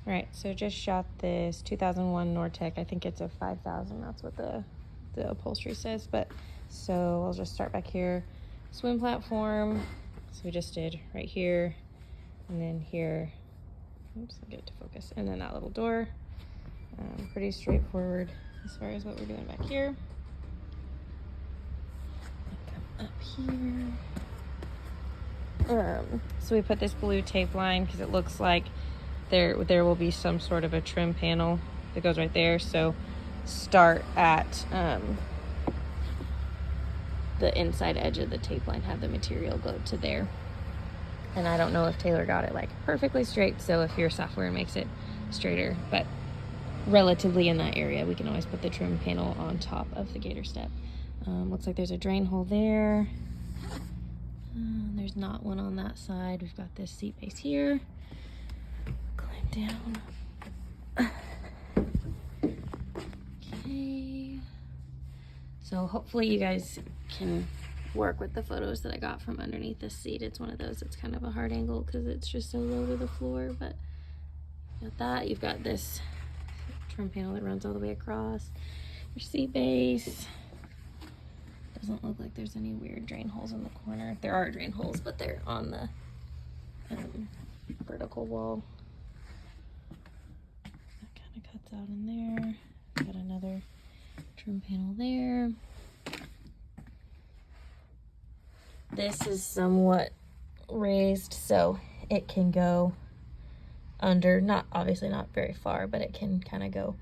Right, so just shot this 2001 Nortec. I think it's a 5000. That's what the upholstery says. But so I'll just start back here. Swim platform. So we just did right here, and then here. Oops, I'll get it to focus. And then that little door. Pretty straightforward as far as what we're doing back here. Come up here. So we put this blue tape line because it looks like there will be some sort of a trim panel that goes right there. So start at the inside edge of the tape line, have the material go to there. And I don't know if Taylor got it like perfectly straight, so if your software makes it straighter, but relatively in that area, we can always put the trim panel on top of the gator step. Looks like there's a drain hole there. There's not one on that side. We've got this seat base here. Climb down. Okay. So hopefully you guys can work with the photos that I got from underneath this seat. It's one of those, it's kind of a hard angle because it's just so low to the floor, but you got that. You've got this trim panel that runs all the way across. Your seat base. Doesn't look like there's any weird drain holes in the corner. There are drain holes, but they're on the vertical wall. That kind of cuts out in there. Got another trim panel there. This is somewhat raised, so it can go under, not obviously not very far, but it can kind of go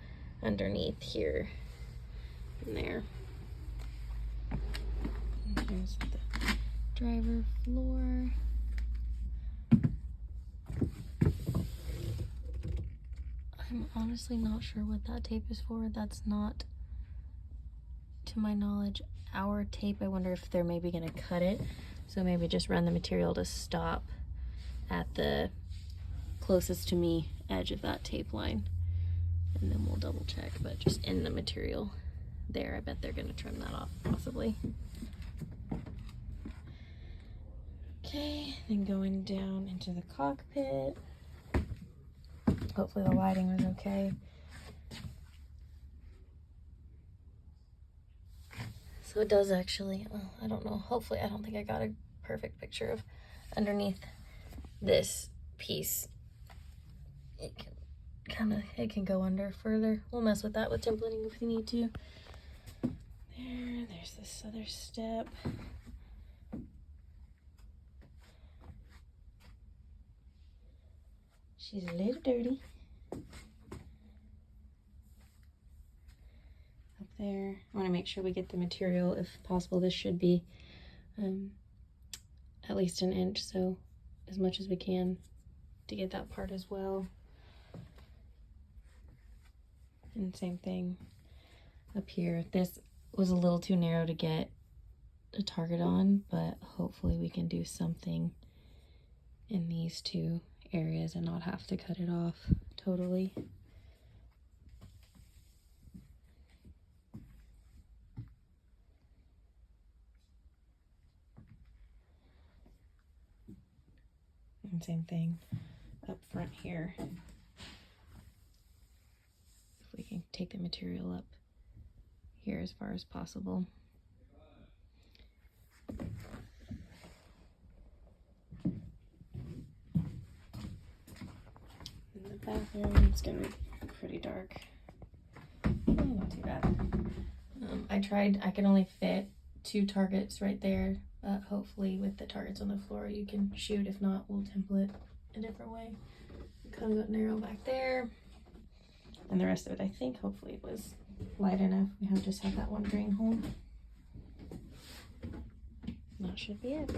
underneath here and there. And here's the driver floor. I'm honestly not sure what that tape is for. That's not, to my knowledge, our tape. I wonder if they're maybe gonna cut it. So maybe just run the material to stop at the closest to me edge of that tape line. And then we'll double check, but just in the material there. I bet they're gonna trim that off possibly. Okay, then going down into the cockpit. Hopefully the lighting was okay. So it does actually, I don't know, hopefully, I don't think I got a perfect picture of underneath this piece. It can it can go under further. We'll mess with that with templating if we need to. There's this other step. She's a little dirty. Up there. I want to make sure we get the material if possible. This should be at least an inch, so as much as we can to get that part as well. And same thing up here. This was a little too narrow to get a target on, but hopefully we can do something in these two areas and not have to cut it off totally. And same thing up front here. If we can take the material up here as far as possible. In the bathroom, it's gonna be pretty dark. Not too bad. I can only fit 2 targets right there. Hopefully with the targets on the floor you can shoot. If not, we'll template a different way. Kind of got narrow back there. And the rest of it, I think, hopefully it was light enough. We have just have that one drain hole. That should be it.